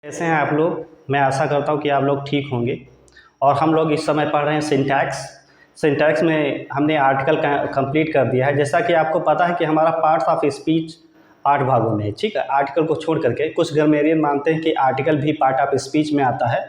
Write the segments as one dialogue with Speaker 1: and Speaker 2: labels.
Speaker 1: कैसे हैं आप लोग। मैं आशा करता हूँ कि आप लोग ठीक होंगे। और हम लोग इस समय पढ़ रहे हैं सिंटैक्स में हमने आर्टिकल कंप्लीट कर दिया है। जैसा कि आपको पता है कि हमारा पार्ट्स ऑफ स्पीच 8 भागों में है। ठीक है, आर्टिकल को छोड़ करके कुछ ग्रामेरियन मानते हैं कि आर्टिकल भी पार्ट ऑफ स्पीच में आता है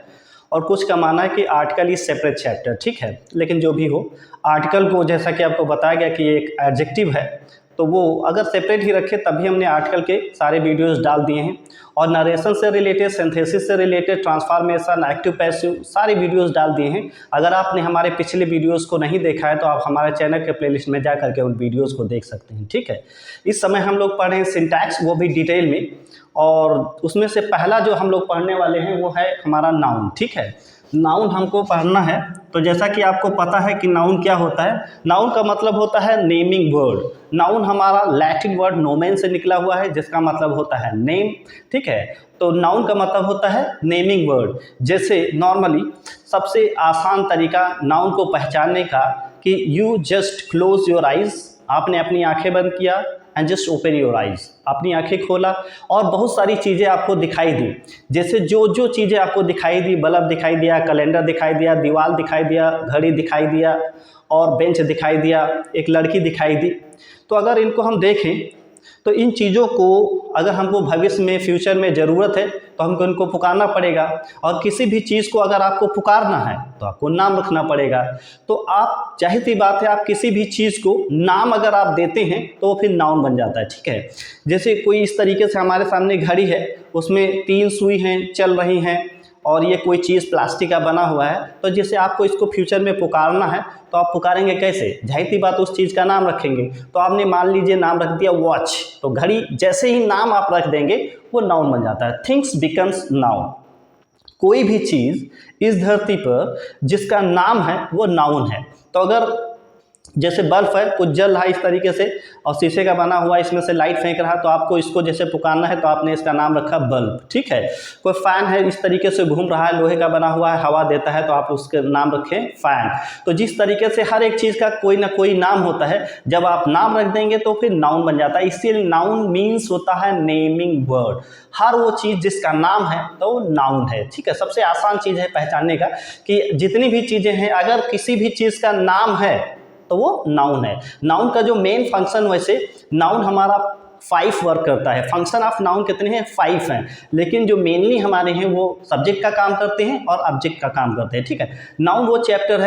Speaker 1: और कुछ का मानना है कि आर्टिकल इज सेपरेट चैप्टर। ठीक है, लेकिन जो भी हो, आर्टिकल को जैसा कि आपको बताया गया कि एक एडजेक्टिव है, तो वो अगर सेपरेट ही रखे तभी हमने आर्टिकल के सारे वीडियोस डाल दिए हैं। और नरेशन से रिलेटेड, सिंथेसिस से रिलेटेड, ट्रांसफॉर्मेशन, एक्टिव पैसिव सारे वीडियोस डाल दिए हैं। अगर आपने हमारे पिछले वीडियोस को नहीं देखा है तो आप हमारे चैनल के प्लेलिस्ट में जा करके उन वीडियोस को देख सकते हैं। ठीक है, इस समय हम लोग पढ़ रहे हैं सिंटैक्स, वो भी डिटेल में। और उसमें से पहला जो हम लोग पढ़ने वाले हैं वो है हमारा नाउन। ठीक है, नाउन हमको पढ़ना है। तो जैसा कि आपको पता है कि नाउन क्या होता है। नाउन का मतलब होता है नेमिंग वर्ड। नाउन हमारा लैटिन वर्ड नोमेन से निकला हुआ है, जिसका मतलब होता है नेम। ठीक है, तो नाउन का मतलब होता है नेमिंग वर्ड। जैसे नॉर्मली सबसे आसान तरीका नाउन को पहचानने का कि you just close your eyes, आपने अपनी आंखें बंद किया, and just open your eyes, अपनी आंखें खोला और बहुत सारी चीज़ें आपको दिखाई दी। जैसे जो जो चीज़ें आपको दिखाई दी, बल्ब दिखाई दिया, कैलेंडर दिखाई दिया, दीवार दिखाई दिया, घड़ी दिखाई दिया और बेंच दिखाई दिया, एक लड़की दिखाई दी। तो अगर इनको हम देखें तो इन चीज़ों को अगर हमको भविष्य में, फ्यूचर में ज़रूरत है तो हमको इनको पुकारना पड़ेगा। और किसी भी चीज़ को अगर आपको पुकारना है तो आपको नाम रखना पड़ेगा। तो आप, जाहिर सी बात है, आप किसी भी चीज़ को नाम अगर आप देते हैं तो वो फिर नाउन बन जाता है। ठीक है, जैसे कोई इस तरीके से हमारे सामने घड़ी है, उसमें 3 सुई हैं, चल रही हैं, और ये कोई चीज़ प्लास्टिक का बना हुआ है। तो जैसे आपको इसको फ्यूचर में पुकारना है तो आप पुकारेंगे कैसे? जाहिर सी बात, उस चीज़ का नाम रखेंगे। तो आपने मान लीजिए नाम रख दिया वॉच, तो घड़ी जैसे ही नाम आप रख देंगे वो नाउन बन जाता है। Things becomes noun. कोई भी चीज़ इस धरती पर जिसका नाम है वो नाउन है। तो अगर जैसे बल्ब है, कुछ जल रहा है इस तरीके से और शीशे का बना हुआ, इसमें से लाइट फेंक रहा है, तो आपको इसको जैसे पुकारना है तो आपने इसका नाम रखा बल्ब। ठीक है, कोई फैन है, इस तरीके से घूम रहा है, लोहे का बना हुआ है, हवा देता है, तो आप उसके नाम रखें फैन। तो जिस तरीके से हर एक चीज़ का कोई ना कोई नाम होता है, जब आप नाम रख देंगे तो फिर नाउन बन जाता है। इसलिए नाउन मीन्स होता है नेमिंग वर्ड। हर वो चीज़ जिसका नाम है तो वो नाउन है। ठीक है, सबसे आसान चीज़ है पहचानने का कि जितनी भी चीज़ें हैं, अगर किसी भी चीज़ का नाम है तो वो नाउन है। नाउन का जो मेन फंक्शन, वैसे नाउन हमारा 5 वर्क करता है। फंक्शन ऑफ नाउन कितने हैं? 5 हैं। लेकिन जो मेनली हमारे हैं वो सब्जेक्ट का काम करते हैं और ऑब्जेक्ट का काम करते हैं। ठीक है, नाउन वो चैप्टर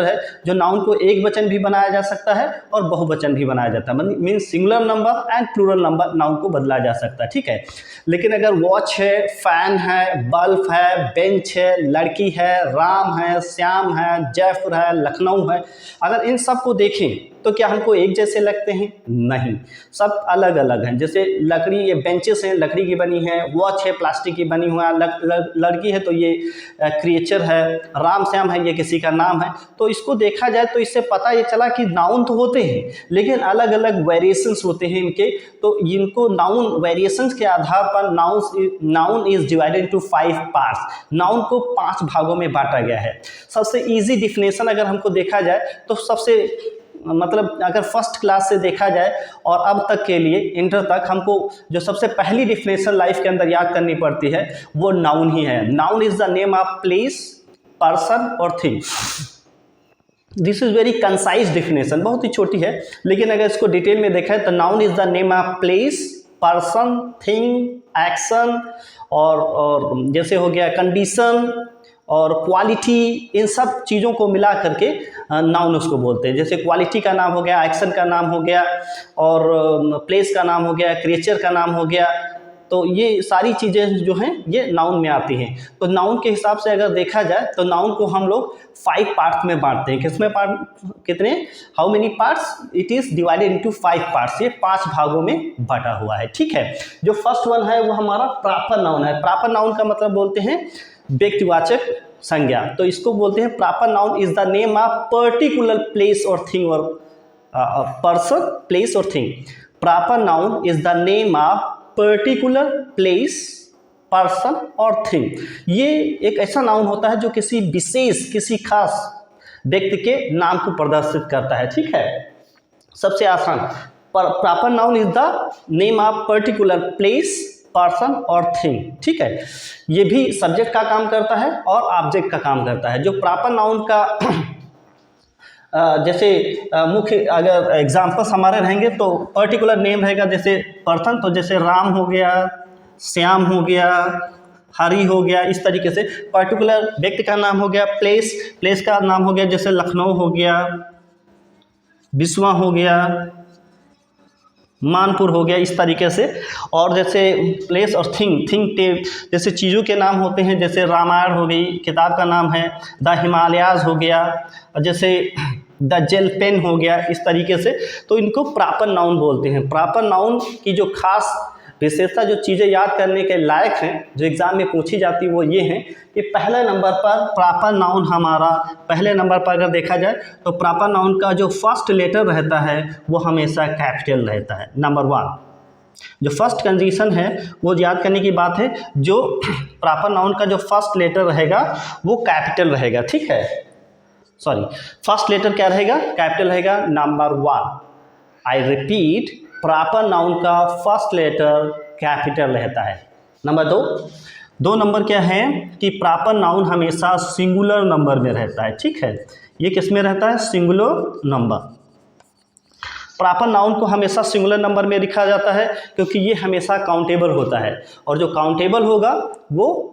Speaker 1: है, जो नाउन को एक वचन भी बनाया जा सकता है और बहुवचन भी बनाया जाता है। Means singular number and plural number noun को बदला जा सकता है। ठीक है, लेकिन अगर वॉच है, फैन है, बल्ब है, बेंच है, लड़की है, राम है, श्याम है, जयपुर है, लखनऊ है, अगर इन सब को देखें तो क्या हमको एक जैसे लगते हैं? नहीं, सब अलग अलग हैं। जैसे लकड़ी, ये बेंचेस हैं, लकड़ी की बनी है, वॉच है, प्लास्टिक की बनी हुआ है, लड़की है तो ये क्रिएचर है, राम श्याम है, ये किसी का नाम है। तो इसको देखा जाए तो इससे पता ये चला कि नाउन तो होते हैं लेकिन अलग अलग वेरिएशंस होते हैं इनके। तो इनको नाउन वेरिएशंस के आधार पर noun is divided into 5 parts. Noun को 5 भागों में बांटा गया है। सबसे इजी डिफिनेशन अगर हमको देखा जाए तो मतलब अगर फर्स्ट क्लास से देखा जाए और अब तक के लिए इंटर तक, हमको जो सबसे पहली डिफिनेशन लाइफ के अंदर याद करनी पड़ती है वो नाउन ही है। Noun is the name of place, person और thing. This is very concise definition, बहुत ही छोटी है, लेकिन अगर इसको डिटेल में देखा है तो noun is the name of place, person, thing, action और जैसे हो गया कंडीशन और क्वालिटी, इन सब चीज़ों को मिला करके नाउन उसको बोलते हैं। जैसे क्वालिटी का नाम हो गया, एक्शन का नाम हो गया और प्लेस का नाम हो गया, क्रिएचर का नाम हो गया। तो ये सारी चीज़ें जो हैं ये नाउन में आती हैं। तो नाउन के हिसाब से अगर देखा जाए तो नाउन को हम लोग 5 पार्ट्स में बांटते हैं। किसमें कितने? How many parts? It is divided into 5 parts. ये 5 भागों में बटा हुआ है। ठीक है, जो फर्स्ट वन है वो हमारा प्रॉपर नाउन है। प्रॉपर नाउन का मतलब बोलते हैं व्यक्तिवाचक संज्ञा। तो इसको बोलते हैं proper noun is the name of particular place और थिंग और पर्सन, प्लेस और thing. Proper noun is the name of particular place, person और थिंग। ये एक ऐसा नाउन होता है जो किसी विशेष, किसी खास व्यक्ति के नाम को प्रदर्शित करता है। ठीक है, सबसे आसान, proper noun is the name of particular place, person और थिंग, ठीक है। ये भी सब्जेक्ट का काम करता है और ऑब्जेक्ट का काम करता है। जो प्रॉपर नाउन का जैसे मुख्य अगर एग्जाम्पल्स हमारे रहेंगे तो पर्टिकुलर नेम रहेगा, जैसे पर्सन तो जैसे राम हो गया, श्याम हो गया, हरी हो गया, इस तरीके से पर्टिकुलर व्यक्ति का नाम हो गया। प्लेस का नाम हो गया, जैसे लखनऊ हो गया, बिस्वा हो गया, मानपुर हो गया, इस तरीके से। और जैसे प्लेस और थिंग जैसे चीज़ों के नाम होते हैं, जैसे रामायण हो गई, किताब का नाम है, द हिमालयाज हो गया, और जैसे द जेल पेन हो गया, इस तरीके से। तो इनको प्रॉपर नाउन बोलते हैं। प्रॉपर नाउन की जो खास विशेषता, जो चीज़ें याद करने के लायक हैं, जो एग्ज़ाम में पूछी जाती है, वो ये हैं कि पहले नंबर पर प्रॉपर नाउन हमारा, पहले नंबर पर अगर देखा जाए तो प्रॉपर नाउन का जो फर्स्ट लेटर रहता है वो हमेशा कैपिटल रहता है। नंबर 1 जो फर्स्ट कंडीशन है वो याद करने की बात है, जो प्रॉपर नाउन का जो फर्स्ट लेटर रहेगा वो कैपिटल रहेगा, ठीक है। सॉरी, फर्स्ट लेटर क्या रहेगा? कैपिटल रहेगा। Number 1, I repeat, proper noun का फर्स्ट लेटर कैपिटल रहता है। नंबर 2 नंबर क्या है कि प्रॉपर नाउन हमेशा सिंगुलर नंबर में रहता है, ठीक है। ये किस में रहता है? Singular number. प्रॉपर नाउन को हमेशा सिंगुलर नंबर में लिखा जाता है क्योंकि ये हमेशा काउंटेबल होता है, और जो काउंटेबल होगा वो,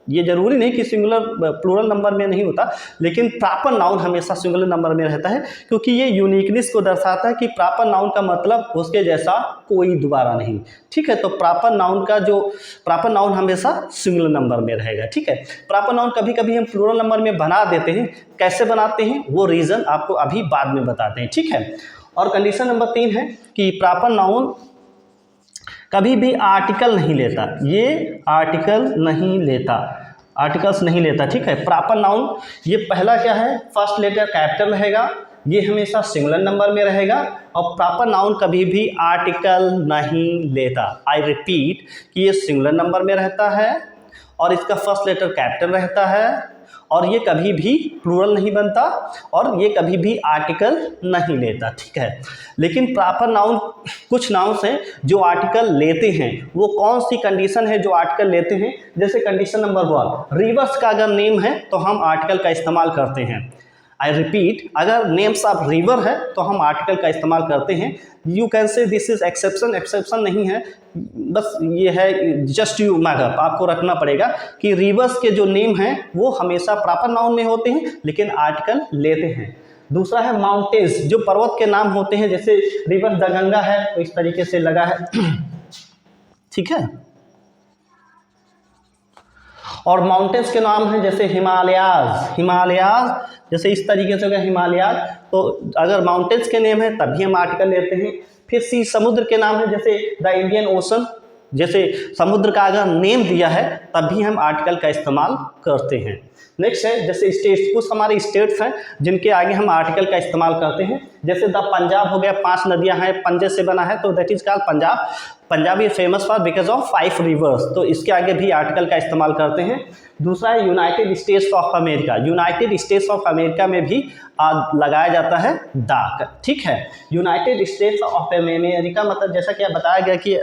Speaker 1: ये जरूरी नहीं कि सिंगुलर प्लूरल नंबर में नहीं होता, लेकिन प्रॉपर नाउन हमेशा सिंगुलर नंबर में रहता है क्योंकि ये यूनिकनेस को दर्शाता है कि प्रॉपर नाउन का मतलब उसके जैसा कोई दोबारा नहीं, ठीक है। तो प्रॉपर नाउन हमेशा सिंगुलर नंबर में रहेगा, ठीक है। प्रॉपर नाउन कभी कभी हम प्लूरल नंबर में बना देते हैं, कैसे बनाते हैं वो रीज़न आपको अभी बाद में बताते हैं, ठीक है। और कंडीशन नंबर 3 है कि प्रॉपर नाउन कभी भी आर्टिकल नहीं लेता, ये आर्टिकल्स नहीं लेता, ठीक है। प्रॉपर नाउन ये पहला क्या है? फर्स्ट लेटर कैपिटल रहेगा, ये हमेशा सिंगुलर नंबर में रहेगा, और प्रॉपर नाउन कभी भी आर्टिकल नहीं लेता। आई रिपीट कि ये सिंगुलर नंबर में रहता है और इसका फर्स्ट लेटर कैपिटल रहता है, और ये कभी भी प्लूरल नहीं बनता, और ये कभी भी आर्टिकल नहीं लेता, ठीक है। लेकिन प्रॉपर नाउन, कुछ नाउन्स हैं जो आर्टिकल लेते हैं। वो कौन सी कंडीशन है जो आर्टिकल लेते हैं? जैसे कंडीशन नंबर 1, रिवर्स का अगर नेम है तो हम आर्टिकल का इस्तेमाल करते हैं। आई रिपीट, अगर नेम्स ऑफ रिवर है तो हम आर्टिकल का इस्तेमाल करते हैं। You can say this is exception नहीं है, बस ये है जस्ट यू मैगअप, आपको रखना पड़ेगा कि रिवर्स के जो नेम हैं वो हमेशा प्रॉपर नाउन में होते हैं लेकिन आर्टिकल लेते हैं। दूसरा है माउंटेन्स, जो पर्वत के नाम होते हैं, जैसे रिवर द गंगा है तो इस तरीके से लगा है, ठीक है। और माउंटेन्स के नाम हैं जैसे हिमालयाज, जैसे इस तरीके से हो गया हिमालयाज। तो अगर माउंटेन्स के नेम है तभी हम आर्टिकल लेते हैं। फिर समुद्र के नाम है, जैसे द इंडियन ओशन, जैसे समुद्र का अगर नेम दिया है तभी हम आर्टिकल का इस्तेमाल करते हैं। नेक्स्ट है जैसे स्टेट्स, कुछ हमारे स्टेट्स हैं जिनके आगे हम आर्टिकल का इस्तेमाल करते हैं, जैसे द पंजाब हो गया, 5 नदियां हैं, पंजे से बना है तो that is called Punjab. Punjab is famous for because of 5 reverse, तो इसके आगे भी आर्टिकल का इस्तेमाल करते हैं। दूसरा है United states of America, United states of America में भी लगाया जाता है द, ठीक है। यूनाइटेड स्टेट्स ऑफ अमेरिका मतलब जैसा कि बताया गया कि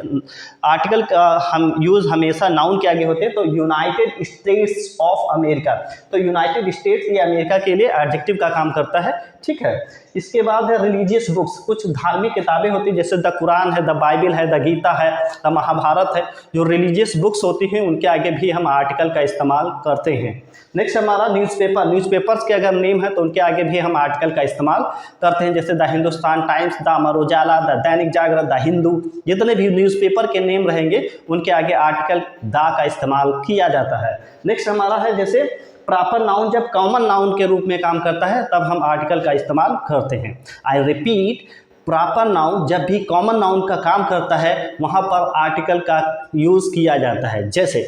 Speaker 1: आर्टिकल का हम यूज़ हमेशा नाउन के आगे होते हैं, तो यूनाइटेड स्टेट्स ऑफ अमेरिका, तो यूनाइटेड स्टेट्स ये अमेरिका के लिए एडजेक्टिव का काम करता है, ठीक है। इसके बाद है रिलीजियस बुक्स, कुछ धार्मिक किताबें होती हैं जैसे द कुरान है, द बाइबल है, द गीता है, द महाभारत है, जो रिलीजियस बुक्स होती हैं उनके आगे भी हम आर्टिकल का इस्तेमाल करते हैं। नेक्स्ट हमारा न्यूज़पेपर्स के अगर नेम है तो उनके आगे भी हम आर्टिकल का इस्तेमाल करते हैं, जैसे the Hindustan times, the Amar Ujala, the Dainik Jagran, the Hindu, जितने भी न्यूज़पेपर के नेम रहेंगे उनके आगे आर्टिकल द का इस्तेमाल किया जाता है। नेक्स्ट हमारा है जैसे प्रॉपर नाउन जब कॉमन नाउन के रूप में काम करता है तब हम आर्टिकल का इस्तेमाल करते हैं। आई रिपीट, प्रॉपर नाउन जब भी कॉमन नाउन का काम करता है वहाँ पर आर्टिकल का यूज़ किया जाता है। जैसे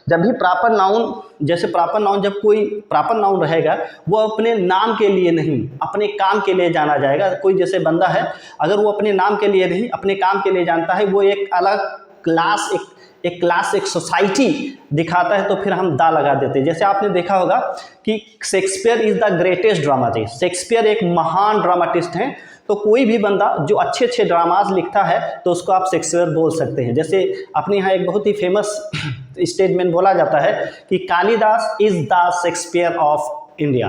Speaker 1: जब भी प्रॉपर नाउन जब कोई प्रॉपर नाउन रहेगा वो अपने नाम के लिए नहीं अपने काम के लिए जाना जाएगा। कोई जैसे बंदा है, अगर वो अपने नाम के लिए नहीं अपने काम के लिए जानता है, वो एक अलग क्लास, एक सोसाइटी दिखाता है, तो फिर हम दा लगा देते हैं। जैसे आपने देखा होगा कि Shakespeare is the greatest dramatist, Shakespeare एक महान ड्रामाटिस्ट हैं, तो कोई भी बंदा जो अच्छे अच्छे ड्रामाज लिखता है तो उसको आप शेक्सपियर बोल सकते हैं। जैसे अपने यहाँ एक बहुत ही फेमस स्टेटमेंट बोला जाता है कि Kalidas is the Shakespeare of India.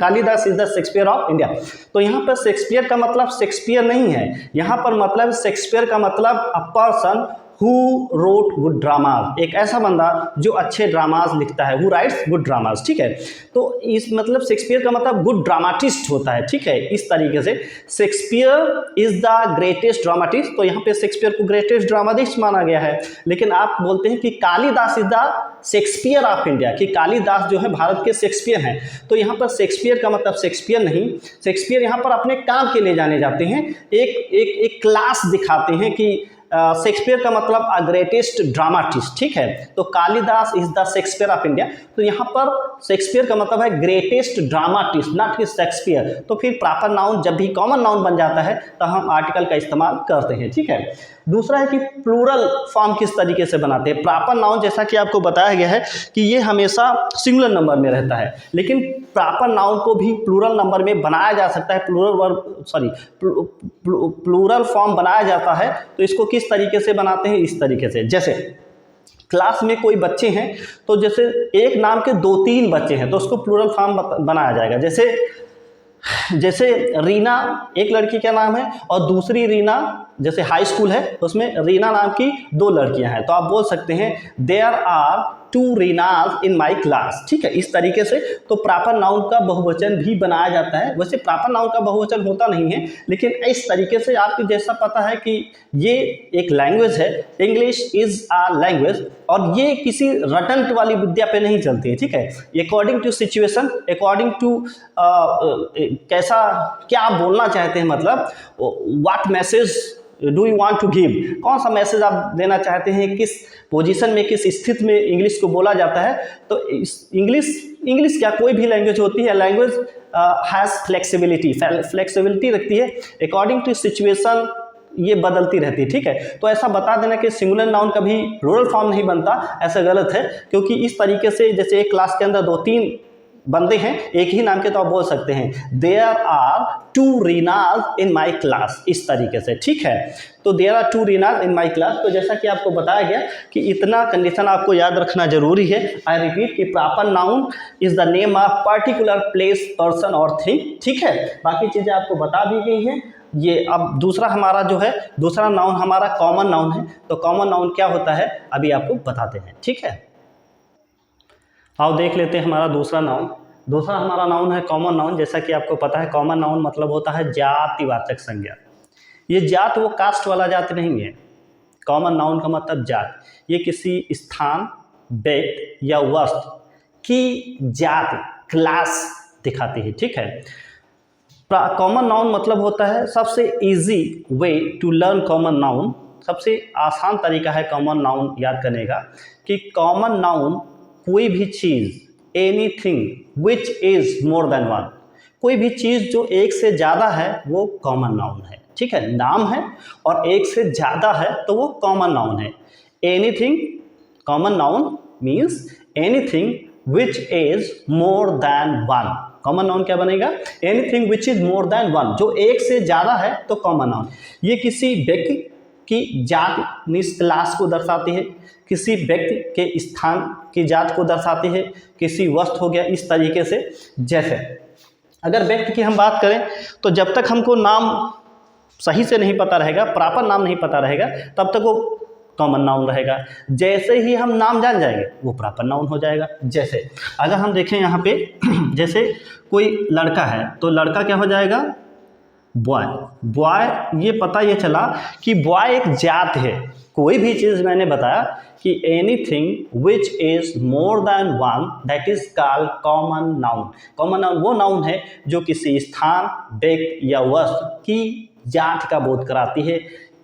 Speaker 1: Kalidas is the Shakespeare of India. तो यहाँ पर शेक्सपियर का मतलब शेक्सपियर नहीं है, यहाँ पर मतलब शेक्सपियर का मतलब a person who wrote good dramas, एक ऐसा बंदा जो अच्छे ड्रामाज लिखता है, हु राइट्स गुड ड्रामाज, ठीक है। तो इस मतलब शेक्सपियर का मतलब गुड ड्रामाटिस्ट होता है, ठीक है। इस तरीके से Shakespeare is the greatest dramatist, तो यहाँ पे शेक्सपियर को ग्रेटेस्ट ड्रामाटिस्ट माना गया है। लेकिन आप बोलते हैं कि Kalidas is the Shakespeare of India, कि कालिदास जो है भारत के शेक्सपियर हैं। तो यहाँ पर शेक्सपियर का मतलब शेक्सपियर नहीं, शेक्सपियर यहाँ पर अपने काम के लिए जाने जाते हैं, एक क्लास दिखाते हैं कि शेक्सपियर का मतलब अ ग्रेटेस्ट ड्रामाटिस्ट, ठीक है। तो Kalidas is the Shakespeare of India, तो यहाँ पर शेक्सपियर का मतलब है ग्रेटेस्ट ड्रामाटिस्ट, नॉट कि शेक्सपियर। तो फिर प्रॉपर नाउन जब भी कॉमन नाउन बन जाता है तो हम आर्टिकल का इस्तेमाल करते हैं, ठीक है। दूसरा है कि प्लूरल फॉर्म किस तरीके से बनाते हैं। प्रॉपर नाउन जैसा कि आपको बताया गया है कि ये हमेशा सिंगुलर नंबर में रहता है, लेकिन प्रॉपर नाउन को भी प्लूरल नंबर में बनाया जा सकता है, प्लूरल फॉर्म बनाया जाता है। तो इसको किस तरीके से बनाते हैं, इस तरीके से, जैसे क्लास में कोई बच्चे हैं तो जैसे एक नाम के 2-3 बच्चे हैं तो उसको प्लूरल फॉर्म बनाया जाएगा। जैसे रीना एक लड़की का नाम है और दूसरी रीना, जैसे हाई स्कूल है उसमें रीना नाम की 2 लड़कियां हैं, तो आप बोल सकते हैं there are 2 Reenas in my class, ठीक है। इस तरीके से तो प्रॉपर नाउन का बहुवचन भी बनाया जाता है। वैसे प्रॉपर नाउन का बहुवचन होता नहीं है, लेकिन इस तरीके से आपको जैसा पता है कि ये एक लैंग्वेज है, इंग्लिश इज आ लैंग्वेज, और ये किसी रटंट वाली विद्या पे नहीं चलती है, ठीक है। According to situation, according to कैसा क्या आप बोलना चाहते हैं, मतलब what message do you want to give, कौन सा मैसेज आप देना चाहते हैं, किस पोजीशन में, किस स्थिति में इंग्लिश को बोला जाता है। तो इंग्लिश क्या कोई भी लैंग्वेज होती है, लैंग्वेज हैज़ फ्लेक्सिबिलिटी रखती है, अकॉर्डिंग टू सिचुएशन ये बदलती रहती है, ठीक है। तो ऐसा बता देना कि सिंगुलर नाउन कभी प्लूरल फॉर्म नहीं बनता, ऐसा गलत है, क्योंकि इस तरीके से जैसे एक क्लास के अंदर 2-3 बंदे हैं एक ही नाम के, तो आप बोल सकते हैं there are 2 Reenas in my class, इस तरीके से, ठीक है। तो there are 2 Reenas in my class. तो जैसा कि आपको बताया गया कि इतना कंडीशन आपको याद रखना जरूरी है। आई रिपीट कि proper noun is the name of particular place, person और थिंग, ठीक है। बाकी चीज़ें आपको बता दी गई हैं। ये अब दूसरा हमारा जो है, दूसरा नाउन हमारा कॉमन नाउन है। तो कॉमन नाउन क्या होता है अभी आपको बताते हैं, ठीक है। आओ देख लेते हैं हमारा दूसरा नाउन। दूसरा हमारा नाउन है कॉमन नाउन। जैसा कि आपको पता है कॉमन नाउन मतलब होता है जातिवाचक संज्ञा। ये जात वो कास्ट वाला जात नहीं है, कॉमन नाउन का मतलब जात, ये किसी स्थान, व्यक्ति या वस्तु की जात, क्लास दिखाती है, ठीक है। कॉमन नाउन मतलब होता है सबसे easy way to learn common noun, सबसे आसान तरीका है कॉमन नाउन याद करने का कि कॉमन नाउन कोई भी चीज़, anything which is more than one, कोई भी चीज़ जो एक से ज़्यादा है वो कॉमन नाउन है, ठीक है। नाम है और एक से ज़्यादा है तो वो कॉमन नाउन है। Anything, common noun means anything which is more than one. Common noun क्या बनेगा, anything which is more than one, जो एक से ज़्यादा है तो कॉमन नाउन। ये किसी व्यक्ति की जात मीन्स क्लास को दर्शाती है, किसी व्यक्ति के स्थान की जात को दर्शाती है, किसी वस्तु हो गया, इस तरीके से। जैसे अगर व्यक्ति की हम बात करें तो जब तक हमको नाम सही से नहीं पता रहेगा, प्रॉपर नाम नहीं पता रहेगा, तब तक वो कॉमन नाउन रहेगा। जैसे ही हम नाम जान जाएंगे वो प्रॉपर नाउन हो जाएगा। जैसे अगर हम देखें यहाँ पे जैसे कोई लड़का है तो लड़का क्या हो जाएगा, बॉय। बॉय ये पता ये चला कि बॉय एक जात है। कोई भी चीज़ मैंने बताया कि anything which is more than one that is called common noun. Common noun वो नाउन है जो किसी स्थान, व्यक्ति या वस्तु की जात का बोध कराती है,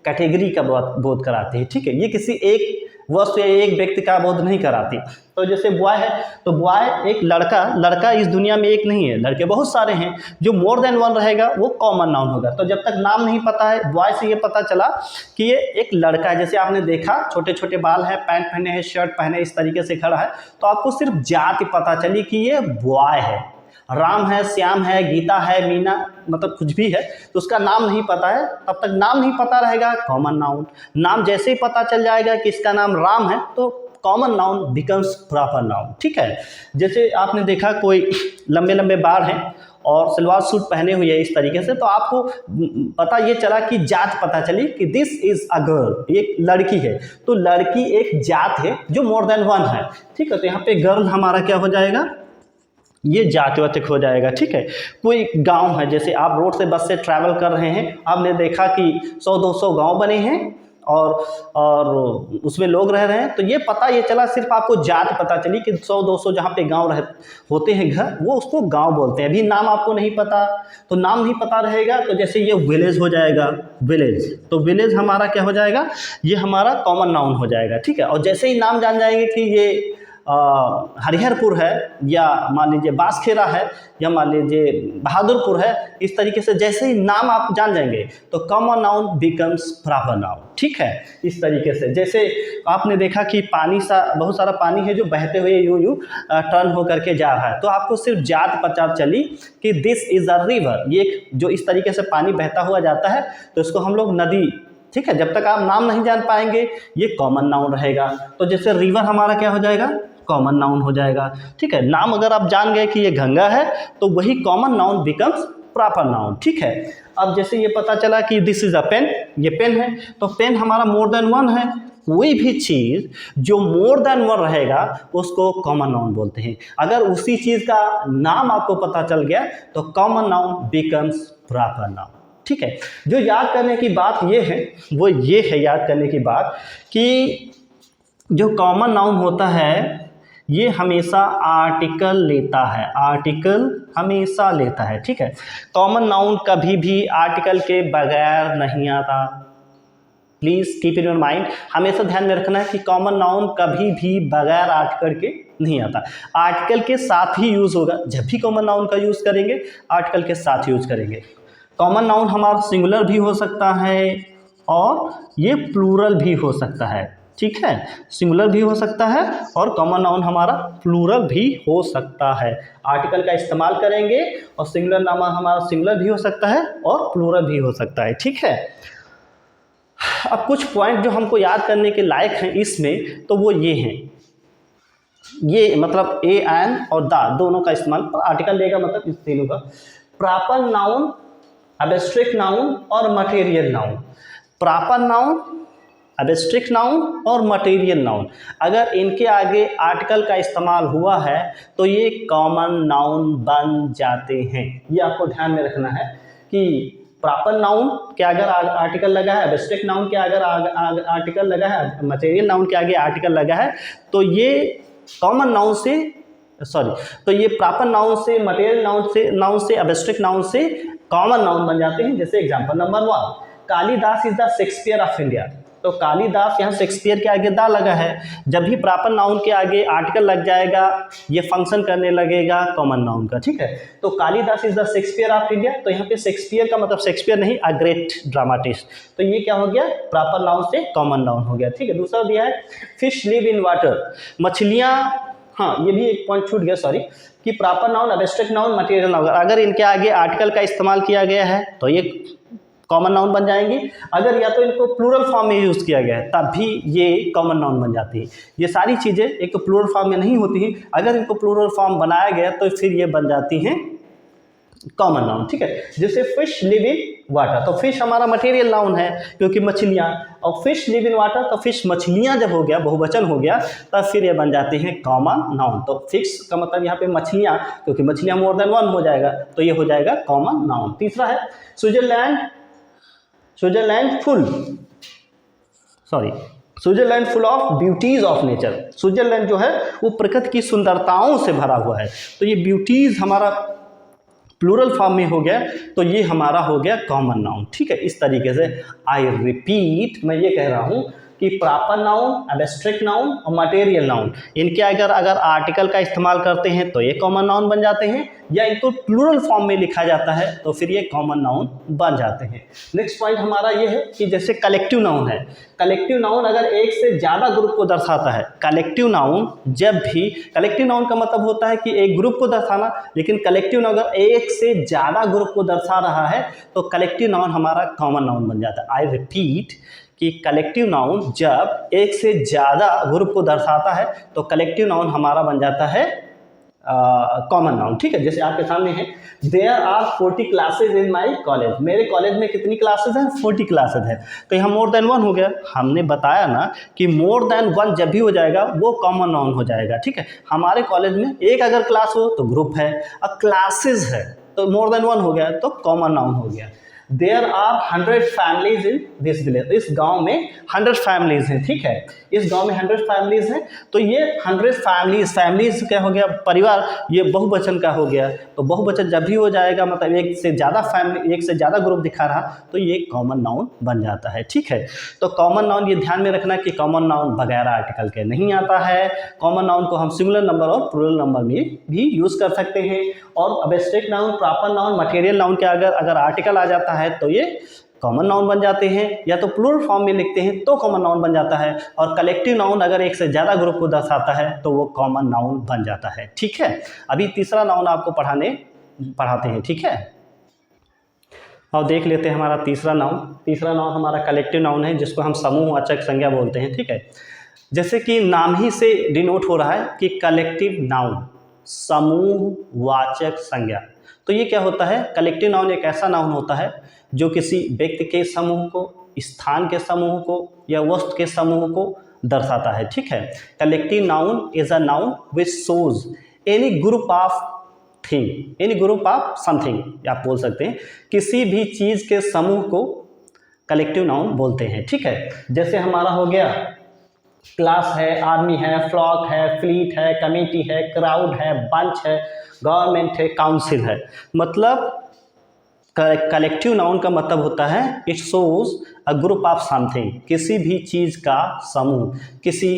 Speaker 1: कैटेगरी का बोध कराती है, ठीक है। ये किसी एक वस्तु या एक व्यक्ति का बोध नहीं कराती। तो जैसे बॉय है तो बॉय एक लड़का इस दुनिया में एक नहीं है, लड़के बहुत सारे हैं। जो मोर देन वन रहेगा वो कॉमन नाउन होगा। तो जब तक नाम नहीं पता है, बॉय से ये पता चला कि ये एक लड़का है। जैसे आपने देखा छोटे छोटे बाल है, पैंट पहने हैं, शर्ट पहने, इस तरीके से खड़ा है, तो आपको सिर्फ जाति पता चली कि ये बॉय है। राम है, श्याम है, गीता है, मीना, मतलब कुछ भी है तो उसका नाम नहीं पता है, तब तक नाम नहीं पता रहेगा कॉमन नाउन। नाम जैसे ही पता चल जाएगा कि इसका नाम राम है तो common noun becomes proper noun. ठीक है, जैसे आपने देखा कोई लंबे लंबे बाल हैं और सलवार सूट पहने हुए है इस तरीके से, तो आपको पता ये चला कि जात पता चली कि दिस इज अ गर्ल, ये लड़की है। तो लड़की एक जात है जो मोर देन वन है। ठीक है, तो यहाँ पे गर्ल हमारा क्या हो जाएगा, ये जातिवाचक हो जाएगा। ठीक है, कोई गांव है, जैसे आप रोड से बस से ट्रैवल कर रहे हैं, आपने देखा कि 100-200 गांव बने हैं और उसमें लोग रह रहे हैं, तो ये पता ये चला, सिर्फ आपको जात पता चली कि 100-200 जहाँ पे गांव होते हैं घर, वो उसको गांव बोलते हैं। अभी नाम आपको नहीं पता, तो नाम नहीं पता रहेगा, तो जैसे ये विलेज हो जाएगा, विलेज, तो विलेज हमारा क्या हो जाएगा, ये हमारा कॉमन नाउन हो जाएगा। ठीक है, और जैसे ही नाम जान जाएंगे कि ये हरिहरपुर है, या मान लीजिए बांसखेड़ा है, या मान लीजिए बहादुरपुर है, इस तरीके से जैसे ही नाम आप जान जाएंगे तो common noun becomes proper noun. ठीक है, इस तरीके से जैसे आपने देखा कि पानी बहुत सारा पानी है जो बहते हुए यूं टर्न होकर के जा रहा है, तो आपको सिर्फ जात पता चली कि दिस इज अ रिवर, ये जो इस तरीके से पानी बहता हुआ जाता है तो इसको हम लोग नदी। ठीक है, जब तक आप नाम नहीं जान पाएंगे ये कॉमन नाउन रहेगा। तो जैसे रिवर हमारा क्या हो जाएगा, कॉमन नाउन हो जाएगा। ठीक है, नाम अगर आप जान गए कि ये गंगा है तो वही common noun becomes proper noun. ठीक है, अब जैसे ये पता चला कि दिस इज अ पेन, ये पेन है, तो पेन हमारा मोर देन वन है। कोई भी चीज़ जो मोर देन वन रहेगा उसको कॉमन नाउन बोलते हैं। अगर उसी चीज़ का नाम आपको पता चल गया तो common noun becomes proper noun. ठीक है, जो याद करने की बात ये है, वो ये है याद करने की बात कि जो कॉमन नाउन होता है ये हमेशा आर्टिकल लेता है, आर्टिकल हमेशा लेता है। ठीक है, कॉमन नाउन कभी भी आर्टिकल के बगैर नहीं आता। Please keep in your mind, हमेशा ध्यान में रखना है कि कॉमन नाउन कभी भी बगैर आर्टिकल के नहीं आता, आर्टिकल के साथ ही यूज़ होगा। जब भी कॉमन नाउन का यूज़ करेंगे आर्टिकल के साथ यूज़ करेंगे। कॉमन नाउन हमारा सिंगुलर भी हो सकता है और ये प्लूरल भी हो सकता है। ठीक है, सिंगुलर भी हो सकता है और कॉमन नाउन हमारा प्लूरल भी हो सकता है। आर्टिकल का इस्तेमाल करेंगे और सिंगुलर नाम हमारा सिंगुलर भी हो सकता है और प्लूरल भी हो सकता है। ठीक है, अब कुछ पॉइंट जो हमको याद करने के लायक हैं इसमें, तो वो ये हैं, ये मतलब ए एन और द दोनों का इस्तेमाल आर्टिकल लेगा, मतलब इस तीनों का। प्रॉपर नाउन, एब्स्ट्रैक्ट नाउन और material noun. Proper noun, abstract noun और मटेरियल नाउन, अगर इनके आगे आर्टिकल का इस्तेमाल हुआ है तो ये कॉमन नाउन बन जाते हैं। ये आपको ध्यान में रखना है कि प्रॉपर नाउन के अगर आर्टिकल लगा है, एब्स्ट्रैक्ट नाउन के अगर आर्टिकल लगा है, मटेरियल नाउन के आगे आर्टिकल लगा है, तो ये कॉमन नाउन से तो ये प्रॉपर नाउन से, मटेरियल नाउन से एब्स्ट्रैक्ट नाउन से कॉमन नाउन बन जाते हैं। जैसे example number 1, Kalidas is the Shakespeare of India. तो कालिदास, यहाँ शेक्सपियर के आगे दा लगा है, जब भी प्रॉपर नाउन के आगे आर्टिकल लग जाएगा ये फंक्शन करने लगेगा कॉमन नाउन का। ठीक है, तो Kalidas is the Shakespeare of India, तो यहाँ पे शेक्सपियर का मतलब शेक्सपियर नहीं, अ ग्रेट ड्रामाटिस्ट, तो ये क्या हो गया, प्रॉपर नाउन से कॉमन नाउन हो गया। ठीक है, दूसरा दिया है फिश लिव इन वाटर, मछलियाँ, हाँ ये भी एक पॉइंट छूट गया, सॉरी, कि proper noun, abstract noun, material noun, अगर इनके आगे आर्टिकल का इस्तेमाल किया गया है तो ये कॉमन नाउन बन जाएंगी। अगर या तो इनको प्लूरल फॉर्म में यूज़ किया गया है तब भी ये कॉमन नाउन बन जाती है। ये सारी चीज़ें एक तो प्लूरल फॉर्म में नहीं होती हैं, अगर इनको प्लूरल फॉर्म बनाया गया तो फिर ये बन जाती हैं कॉमन नाउन। ठीक है, जैसे फिश लिव इन वाटर, तो फिश हमारा मटेरियल नाउन है क्योंकि मछलियाँ, और फिश लिव इन वाटर, तो फिश मछलियाँ जब हो गया, बहुवचन हो गया, तब फिर ये बन जाती हैं कॉमन नाउन। तो फिश का मतलब यहाँ पे मछलियाँ, क्योंकि मछलियाँ मोर देन वन हो जाएगा, तो ये हो जाएगा कॉमन नाउन। तीसरा है Switzerland full of beauties of nature. Switzerland जो है वो प्रकृति की सुंदरताओं से भरा हुआ है, तो ये ब्यूटीज हमारा प्लूरल फॉर्म में हो गया, तो ये हमारा हो गया कॉमन नाउन। ठीक है, इस तरीके से आई रिपीट, मैं ये कह रहा हूँ कि प्रॉपर नाउन, एब्स्ट्रैक्ट नाउन और मटेरियल नाउन, इनके अगर आर्टिकल का इस्तेमाल करते हैं तो ये कॉमन नाउन बन जाते हैं, या इनको प्लूरल फॉर्म में लिखा जाता है तो फिर ये कॉमन नाउन बन जाते हैं। नेक्स्ट पॉइंट हमारा ये है कि जैसे कलेक्टिव नाउन है, कलेक्टिव नाउन अगर एक से ज़्यादा ग्रुप को दर्शाता है, कलेक्टिव नाउन जब भी, कलेक्टिव नाउन का मतलब होता है कि एक ग्रुप को दर्शाना, लेकिन कलेक्टिव नाउन अगर एक से ज़्यादा ग्रुप को दर्शा रहा है तो कलेक्टिव नाउन हमारा कॉमन नाउन बन जाता है। आई रिपीट कि कलेक्टिव नाउन जब एक से ज़्यादा ग्रुप को दर्शाता है तो कलेक्टिव नाउन हमारा बन जाता है कॉमन नाउन। ठीक है, जैसे आपके सामने है, there are 40 classes in my college, मेरे कॉलेज में कितनी क्लासेज हैं, 40 क्लासेज हैं, तो यहाँ मोर देन वन हो गया। हमने बताया ना कि मोर देन वन जब भी हो जाएगा वो कॉमन नाउन हो जाएगा। ठीक है, हमारे कॉलेज में एक अगर क्लास हो तो ग्रुप है, और क्लासेज है तो मोर देन वन हो गया तो कॉमन नाउन हो गया। There are 100 families in this village, इस गांव में 100 फैमिलीज हैं। ठीक है, इस गांव में 100 फैमिलीज हैं, तो ये 100 फैमिलीज क्या हो गया, परिवार, ये बहुवचन का हो गया। तो बहुवचन जब भी हो जाएगा मतलब एक से ज़्यादा फैमिली, एक से ज़्यादा ग्रुप दिखा रहा तो ये कॉमन नाउन बन जाता है। ठीक है, तो कॉमन नाउन ये ध्यान में रखना कि कॉमन नाउन बगैर आर्टिकल के नहीं आता है। कॉमन नाउन को हम सिंगुलर नंबर और प्लूरल नंबर में भी यूज़ कर सकते हैं। और abstract noun, proper noun, material noun के अगर आर्टिकल आ जाता है तो ये कॉमन नाउन बन जाते हैं, या तो प्लूरल फॉर्म में लिखते हैं तो कॉमन नाउन बन जाता है। और कलेक्टिव नाउन अगर एक से ज़्यादा ग्रुप को दर्शाता है तो वो कॉमन नाउन बन जाता है। ठीक है, अभी तीसरा नाउन आपको पढ़ाते हैं। ठीक है, और देख लेते हैं हमारा तीसरा नाउन। तीसरा नाउन हमारा कलेक्टिव नाउन है, जिसको हम समूहवाचक संज्ञा बोलते हैं। ठीक है, जैसे कि नाम ही से डिनोट हो रहा है कि कलेक्टिव नाउन, समूहवाचक संज्ञा। तो ये क्या होता है, कलेक्टिव नाउन एक ऐसा नाउन होता है जो किसी व्यक्ति के समूह को, स्थान के समूह को या वस्तु के समूह को दर्शाता है। ठीक है, collective noun is a noun which shows any group of thing, any group of something आप बोल सकते हैं, किसी भी चीज़ के समूह को कलेक्टिव नाउन बोलते हैं। ठीक है, जैसे हमारा हो गया क्लास है, आर्मी है, फ्लॉक है, फ्लीट है, कमेटी है, क्राउड है, बंच है, गवर्नमेंट है, काउंसिल है। मतलब कलेक्टिव नाउन का मतलब होता है it shows a group of something, किसी भी चीज़ का समूह, किसी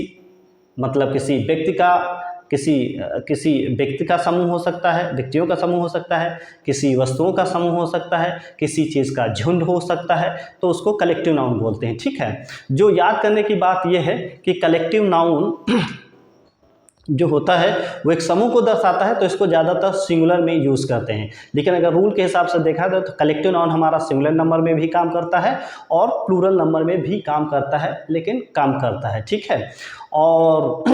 Speaker 1: व्यक्ति का समूह हो सकता है, व्यक्तियों का समूह हो सकता है, किसी वस्तुओं का समूह हो सकता है, किसी चीज़ का झुंड हो सकता है, तो उसको कलेक्टिव नाउन बोलते हैं। ठीक है, जो याद करने की बात यह है कि कलेक्टिव नाउन जो होता है वो एक समूह को दर्शाता है, तो इसको ज़्यादातर सिंगुलर में यूज़ करते हैं। लेकिन अगर रूल के हिसाब से देखा जाए तो कलेक्टिव नाउन हमारा सिंगुलर नंबर में भी काम करता है और प्लूरल नंबर में भी काम करता है, लेकिन काम करता है। ठीक है, और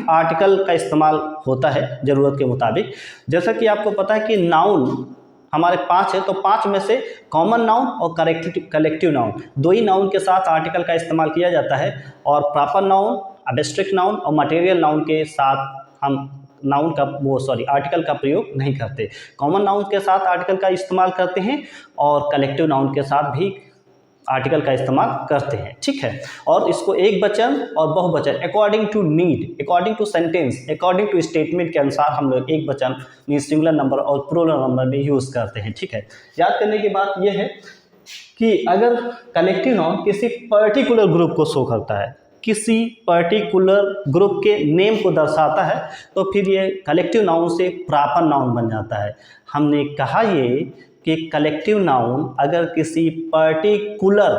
Speaker 1: आर्टिकल का इस्तेमाल होता है ज़रूरत के मुताबिक। जैसा कि आपको पता है कि नाउन हमारे 5 है, तो 5 में से कॉमन नाउन और कलेक्टिव नाउन, दो ही नाउन के साथ आर्टिकल का इस्तेमाल किया जाता है। और प्रॉपर नाउन, एब्स्ट्रैक्ट नाउन और मटेरियल नाउन के साथ हम आर्टिकल का प्रयोग नहीं करते। कॉमन नाउन के साथ आर्टिकल का इस्तेमाल करते हैं और कलेक्टिव नाउन के साथ भी आर्टिकल का इस्तेमाल करते हैं। ठीक है, और इसको एक वचन और बहुवचन according to need, according to sentence, according to statement के अनुसार हम लोग एक वचन सिंगुलर नंबर और प्लूरल नंबर में यूज़ करते हैं। ठीक है, याद करने की बात यह है कि अगर कलेक्टिव नाउन किसी पर्टिकुलर ग्रुप को शो करता है, किसी पर्टिकुलर ग्रुप के नेम को दर्शाता है, तो फिर ये कलेक्टिव नाउन से प्रॉपर नाउन बन जाता है। हमने कहा ये कि कलेक्टिव नाउन अगर किसी पर्टिकुलर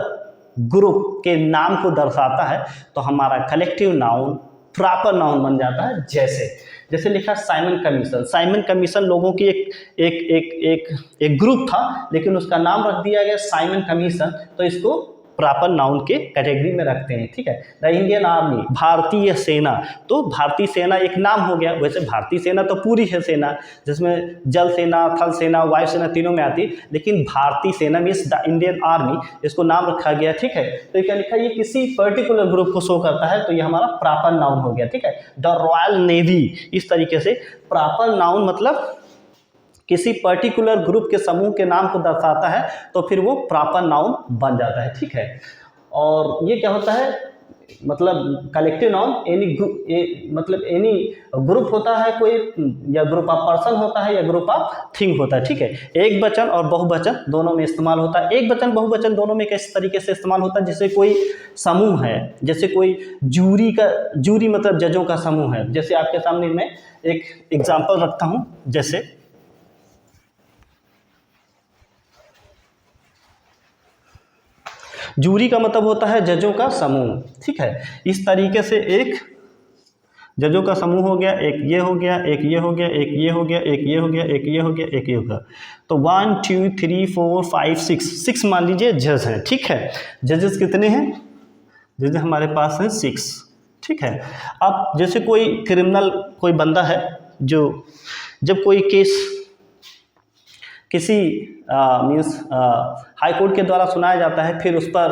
Speaker 1: ग्रुप के नाम को दर्शाता है तो हमारा कलेक्टिव नाउन प्रॉपर नाउन बन जाता है। जैसे लिखा साइमन कमीशन, साइमन कमीशन लोगों की एक ग्रुप था, लेकिन उसका नाम रख दिया गया साइमन कमीशन, तो इसको प्रॉपर नाउन के कैटेगरी में रखते हैं। ठीक है, द इंडियन आर्मी, भारतीय सेना, तो भारतीय सेना एक नाम हो गया। वैसे भारतीय सेना तो पूरी है सेना, जिसमें जल सेना, थल सेना, वायु सेना तीनों में आती, लेकिन भारतीय सेना मीन्स द इंडियन आर्मी, इसको नाम रखा गया। ठीक है, तो ये क्या लिखा है, ये किसी पर्टिकुलर ग्रुप को शो करता है, तो ये हमारा प्रॉपर नाउन हो गया। ठीक है, द रॉयल नेवी, इस तरीके से प्रॉपर नाउन मतलब किसी पर्टिकुलर ग्रुप के समूह के नाम को दर्शाता है, तो फिर वो प्रॉपर नाउन बन जाता है। ठीक है, और ये क्या होता है, मतलब कलेक्टिव नाउन एनी ग्रुप, मतलब एनी ग्रुप होता है कोई, या ग्रुप ऑफ पर्सन होता है, या ग्रुप ऑफ थिंग होता है, ठीक है। एक वचन और बहुवचन दोनों में इस्तेमाल होता है। एक वचन बहुवचन दोनों में किस तरीके से इस्तेमाल होता है, जैसे कोई समूह है, जैसे कोई जूरी मतलब जजों का समूह है। जैसे आपके सामने मैं एक एग्जाम्पल रखता हूँ, जैसे जूरी का मतलब होता है जजों का समूह, ठीक है। इस तरीके से एक जजों का समूह हो गया, एक ये हो गया, एक ये हो गया, एक ये हो गया, एक ये हो गया, एक ये हो गया, एक ये हो गया। तो 1 2 3 4 5 6 मान लीजिए जज हैं, ठीक है। जजेस कितने हैं? जज हमारे पास हैं 6, ठीक है। अब जैसे कोई क्रिमिनल कोई बंदा है, जो जब कोई केस किसी मीन्स हाई कोर्ट के द्वारा सुनाया जाता है, फिर उस पर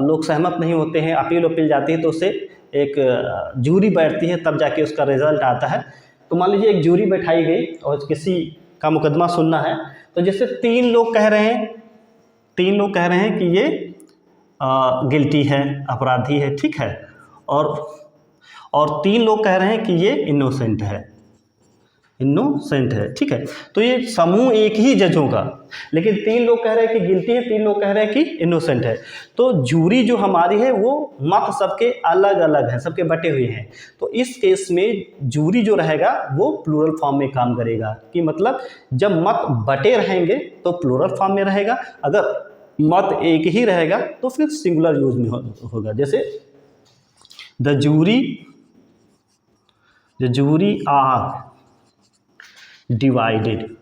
Speaker 1: लोग सहमत नहीं होते हैं, अपील जाती है, तो उसे एक जूरी बैठती है, तब जाके उसका रिजल्ट आता है। तो मान लीजिए एक जूरी बैठाई गई और किसी का मुकदमा सुनना है, तो जैसे 3 लोग कह रहे हैं कि ये गिल्टी है, अपराधी है, ठीक है, और 3 लोग कह रहे हैं कि ये इनोसेंट है, ठीक है। तो ये समूह एक ही जजों का, लेकिन 3 लोग कह रहे हैं कि गिल्टी है, 3 लोग कह रहे हैं कि इनोसेंट है। तो जूरी जो हमारी है वो मत सबके अलग अलग है, सबके बटे हुए हैं। तो इस केस में जूरी जो रहेगा वो प्लूरल फॉर्म में काम करेगा, कि मतलब जब मत बटे रहेंगे तो प्लूरल फॉर्म में रहेगा, अगर मत एक ही रहेगा तो फिर सिंगुलर यूज में होगा। जैसे the jury are divided,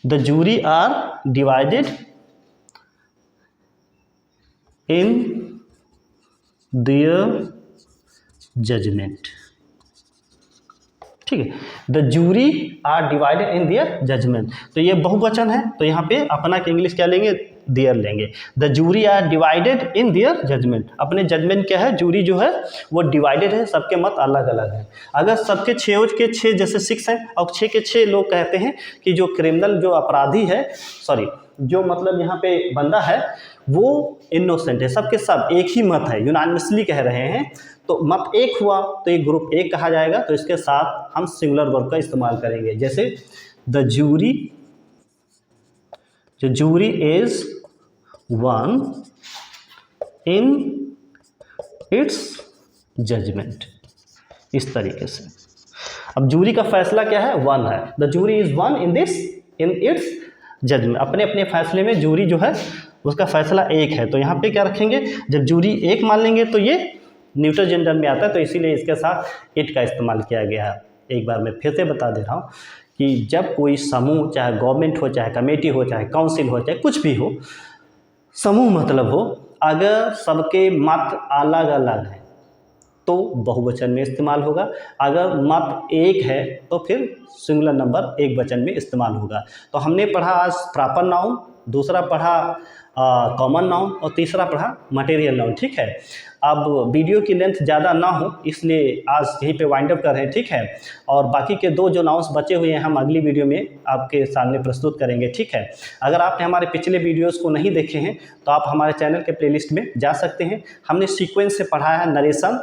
Speaker 1: the jury are divided in their judgment, ठीक है। The jury are divided in their judgment, तो ये बहुवचन है, तो यहाँ पे अपना के इंग्लिश क्या लेंगे, देयर लेंगे। The jury are divided in their judgment, अपने जजमेंट क्या है, जूरी जो है वो डिवाइडेड है, सबके मत अलग अलग हैं। अगर सबके 6 के 6 जैसे 6 हैं और 6 के 6 लोग कहते हैं कि जो क्रिमिनल जो अपराधी है, जो मतलब यहाँ पे बंदा है वो इनोसेंट है, सबके सब एक ही मत है, यूनानिमसली कह रहे हैं, तो मत एक हुआ तो एक ग्रुप एक कहा जाएगा। तो इसके साथ हम सिंगुलर वर्ब का इस्तेमाल करेंगे, जैसे the jury is one in its judgment, इस तरीके से। अब जूरी का फैसला क्या है, 1 है। The jury is one in its judgment, अपने अपने फैसले में जूरी जो है उसका फैसला एक है। तो यहाँ पे क्या रखेंगे, जब जूरी एक मान लेंगे तो ये न्यूट्रल जेंडर में आता है, तो इसीलिए इसके साथ इट का इस्तेमाल किया गया है। एक बार मैं फिर से बता दे रहा हूँ कि जब कोई समूह, चाहे गवर्नमेंट हो, चाहे कमेटी हो, चाहे काउंसिल हो, चाहे कुछ भी हो, समूह मतलब हो, अगर सबके मत अलग अलग हैं तो बहुवचन में इस्तेमाल होगा, अगर मत एक है तो फिर सिंगुलर नंबर एक वचन में इस्तेमाल होगा। तो हमने पढ़ा आज प्रॉपर नाउन, दूसरा पढ़ा कॉमन नाउन और तीसरा पढ़ा मटेरियल नाउन, ठीक है। अब वीडियो की लेंथ ज़्यादा ना हो इसलिए आज यहीं पे वाइंड अप कर रहे हैं, ठीक है। और बाकी के 2 जो नाउन्स बचे हुए हैं हम अगली वीडियो में आपके सामने प्रस्तुत करेंगे, ठीक है। अगर आपने हमारे पिछले वीडियोस को नहीं देखे हैं तो आप हमारे चैनल के प्लेलिस्ट में जा सकते हैं। हमने सीक्वेंस से पढ़ा है नरेशन,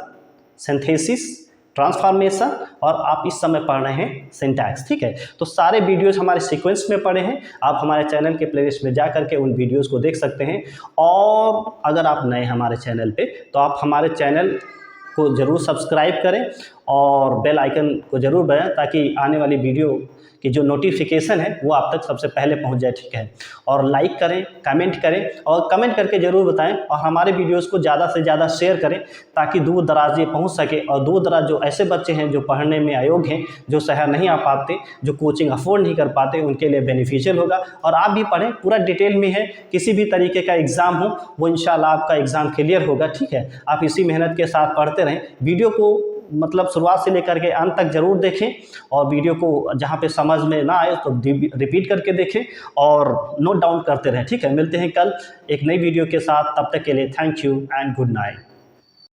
Speaker 1: सिंथेसिस, ट्रांसफॉर्मेशन, और आप इस समय पढ़ रहे हैं सिंटैक्स, ठीक है। तो सारे वीडियोस हमारे सीक्वेंस में पढ़े हैं, आप हमारे चैनल के प्लेलिस्ट में जा करके उन वीडियोस को देख सकते हैं। और अगर आप नए हमारे चैनल पे तो आप हमारे चैनल को ज़रूर सब्सक्राइब करें और बेल आइकन को ज़रूर दबाएं ताकि आने वाली वीडियो की जो नोटिफिकेशन है वो आप तक सबसे पहले पहुंच जाए, ठीक है। और लाइक करें, कमेंट करें, और कमेंट करके ज़रूर बताएं, और हमारे वीडियोस को ज़्यादा से ज़्यादा शेयर करें ताकि दूर दराज ये पहुंच सके। और दूर दराज जो ऐसे बच्चे हैं जो पढ़ने में अयोग्य हैं, जो शहर नहीं आ पाते, जो कोचिंग अफोर्ड नहीं कर पाते, उनके लिए बेनिफिशियल होगा। और आप भी पढ़ें, पूरा डिटेल में है, किसी भी तरीके का एग्ज़ाम हो वो इंशाल्लाह आपका एग्ज़ाम क्लियर होगा, ठीक है। आप इसी मेहनत के साथ पढ़ते रहें। वीडियो को मतलब शुरुआत से लेकर के अंत तक ज़रूर देखें, और वीडियो को जहाँ पे समझ में ना आए तो रिपीट करके देखें और नोट डाउन करते रहें, ठीक है। मिलते हैं कल एक नई वीडियो के साथ, तब तक के लिए thank you and good night.